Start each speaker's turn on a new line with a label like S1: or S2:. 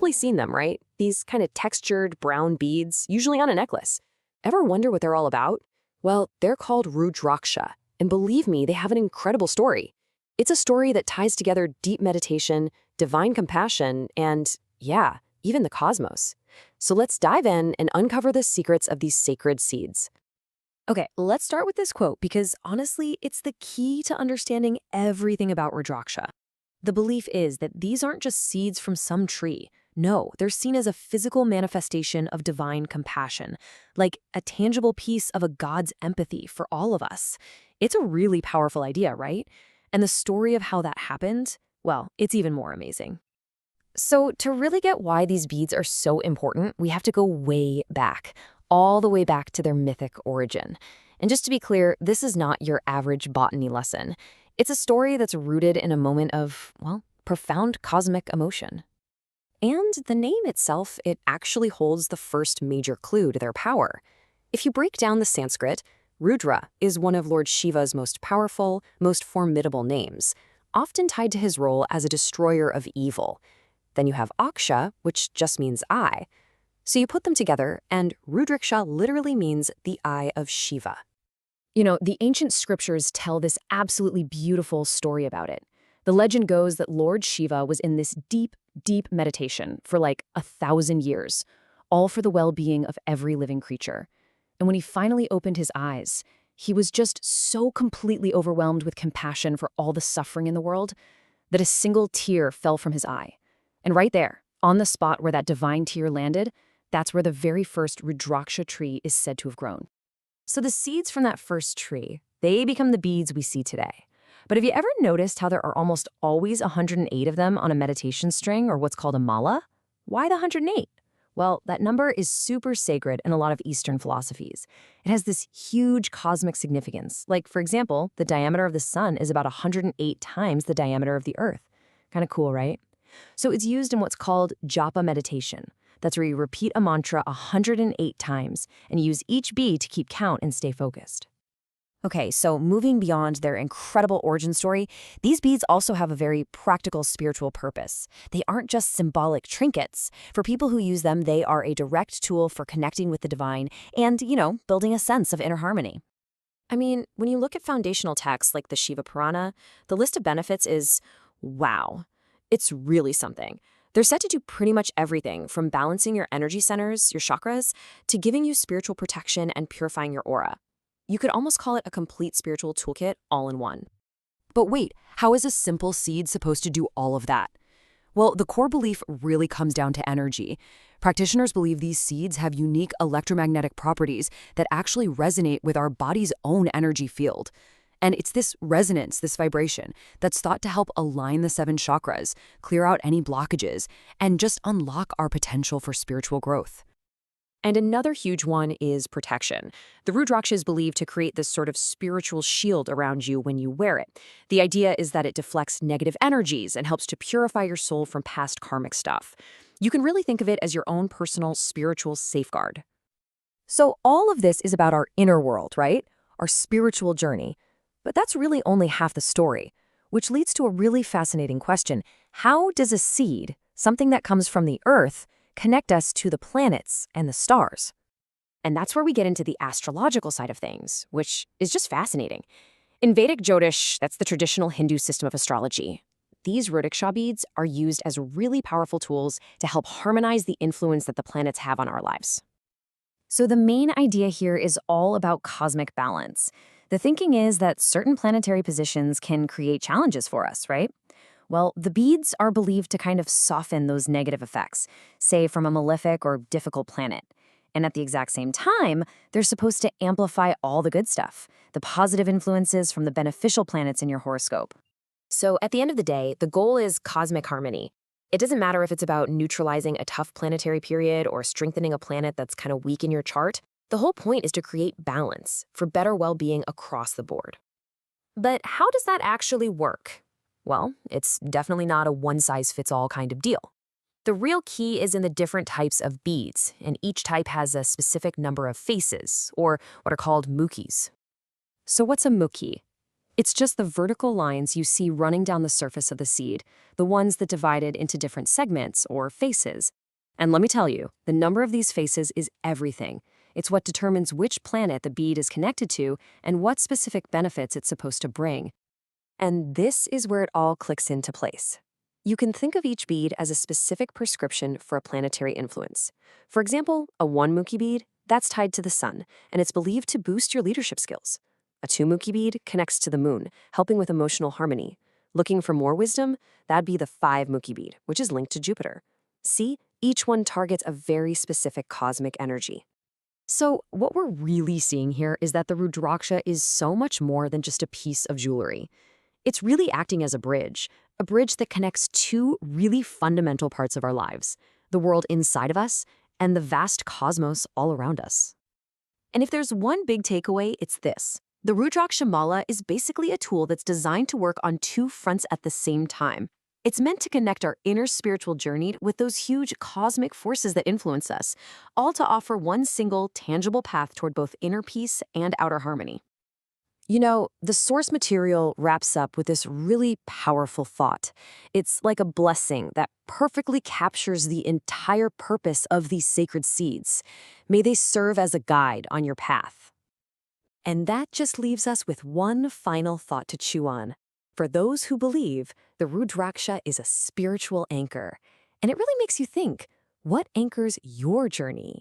S1: probably seen them, right? These kind of textured brown beads, usually on a necklace. Ever wonder what they're all about? Well, they're called Rudraksha, and believe me, they have an incredible story. It's a story that ties together deep meditation, divine compassion, and, yeah, even the cosmos. So let's dive in and uncover the secrets of these sacred seeds. Okay, let's start with this quote because honestly, it's the key to understanding everything about Rudraksha. The belief is that these aren't just seeds from some tree. No, they're seen as a physical manifestation of divine compassion, like a tangible piece of a god's empathy for all of us. It's a really powerful idea, right? And the story of how that happened, well, it's even more amazing. So to really get why these beads are so important, we have to go way back, all the way back to their mythic origin. And just to be clear, this is not your average botany lesson. It's a story that's rooted in a moment of, well, profound cosmic emotion. And the name itself, it actually holds the first major clue to their power. If you break down the Sanskrit, Rudra is one of Lord Shiva's most powerful, most formidable names, often tied to his role as a destroyer of evil. Then you have Aksha, which just means eye. So you put them together, and Rudraksha literally means the eye of Shiva. You know, the ancient scriptures tell this absolutely beautiful story about it. The legend goes that Lord Shiva was in this deep, deep meditation for like 1,000 years, all for the well-being of every living creature. And when he finally opened his eyes, he was just so completely overwhelmed with compassion for all the suffering in the world that a single tear fell from his eye. And right there, on the spot where that divine tear landed, that's where the very first Rudraksha tree is said to have grown. So the seeds from that first tree, they become the beads we see today. But have you ever noticed how there are almost always 108 of them on a meditation string, or what's called a mala? Why the 108? Well, that number is super sacred in a lot of Eastern philosophies. It has this huge cosmic significance. Like, for example, the diameter of the sun is about 108 times the diameter of the earth. Kind of cool, right? So it's used in what's called japa meditation. That's where you repeat a mantra 108 times and use each bead to keep count and stay focused. Okay, so moving beyond their incredible origin story, these beads also have a very practical spiritual purpose. They aren't just symbolic trinkets. For people who use them, they are a direct tool for connecting with the divine and, building a sense of inner harmony. I mean, when you look at foundational texts like the Shiva Purana, the list of benefits is, wow, it's really something. They're said to do pretty much everything from balancing your energy centers, your chakras, to giving you spiritual protection and purifying your aura. You could almost call it a complete spiritual toolkit all in one. But wait, how is a simple seed supposed to do all of that? Well, the core belief really comes down to energy. Practitioners believe these seeds have unique electromagnetic properties that actually resonate with our body's own energy field. And it's this resonance, this vibration, that's thought to help align the 7 chakras, clear out any blockages, and just unlock our potential for spiritual growth. And another huge one is protection. The Rudraksha is believed to create this sort of spiritual shield around you when you wear it. The idea is that it deflects negative energies and helps to purify your soul from past karmic stuff. You can really think of it as your own personal spiritual safeguard. So all of this is about our inner world, right? Our spiritual journey. But that's really only half the story, which leads to a really fascinating question. How does a seed, something that comes from the earth, connect us to the planets and the stars? And that's where we get into the astrological side of things, which is just fascinating. In Vedic Jyotish, that's the traditional Hindu system of astrology, these Rudraksha beads are used as really powerful tools to help harmonize the influence that the planets have on our lives. So the main idea here is all about cosmic balance. The thinking is that certain planetary positions can create challenges for us, right? Well, the beads are believed to kind of soften those negative effects, say from a malefic or difficult planet. And at the exact same time, they're supposed to amplify all the good stuff, the positive influences from the beneficial planets in your horoscope. So at the end of the day, the goal is cosmic harmony. It doesn't matter if it's about neutralizing a tough planetary period or strengthening a planet that's kind of weak in your chart. The whole point is to create balance for better well-being across the board. But how does that actually work? Well, it's definitely not a one-size-fits-all kind of deal. The real key is in the different types of beads, and each type has a specific number of faces, or what are called mukhis. So what's a mukhi? It's just the vertical lines you see running down the surface of the seed, the ones that divide it into different segments or faces. And let me tell you, the number of these faces is everything. It's what determines which planet the bead is connected to and what specific benefits it's supposed to bring. And this is where it all clicks into place. You can think of each bead as a specific prescription for a planetary influence. For example, a 1-mukhi bead, that's tied to the sun, and it's believed to boost your leadership skills. A 2-mukhi bead connects to the moon, helping with emotional harmony. Looking for more wisdom? That'd be the 5-mukhi bead, which is linked to Jupiter. See, each one targets a very specific cosmic energy. So what we're really seeing here is that the Rudraksha is so much more than just a piece of jewelry. It's really acting as a bridge that connects two really fundamental parts of our lives, the world inside of us and the vast cosmos all around us. And if there's one big takeaway, it's this. The Rudraksha Mala is basically a tool that's designed to work on two fronts at the same time. It's meant to connect our inner spiritual journey with those huge cosmic forces that influence us, all to offer one single, tangible path toward both inner peace and outer harmony. You know, the source material wraps up with this really powerful thought. It's like a blessing that perfectly captures the entire purpose of these sacred seeds. May they serve as a guide on your path. And that just leaves us with one final thought to chew on. For those who believe, the Rudraksha is a spiritual anchor. And it really makes you think, what anchors your journey?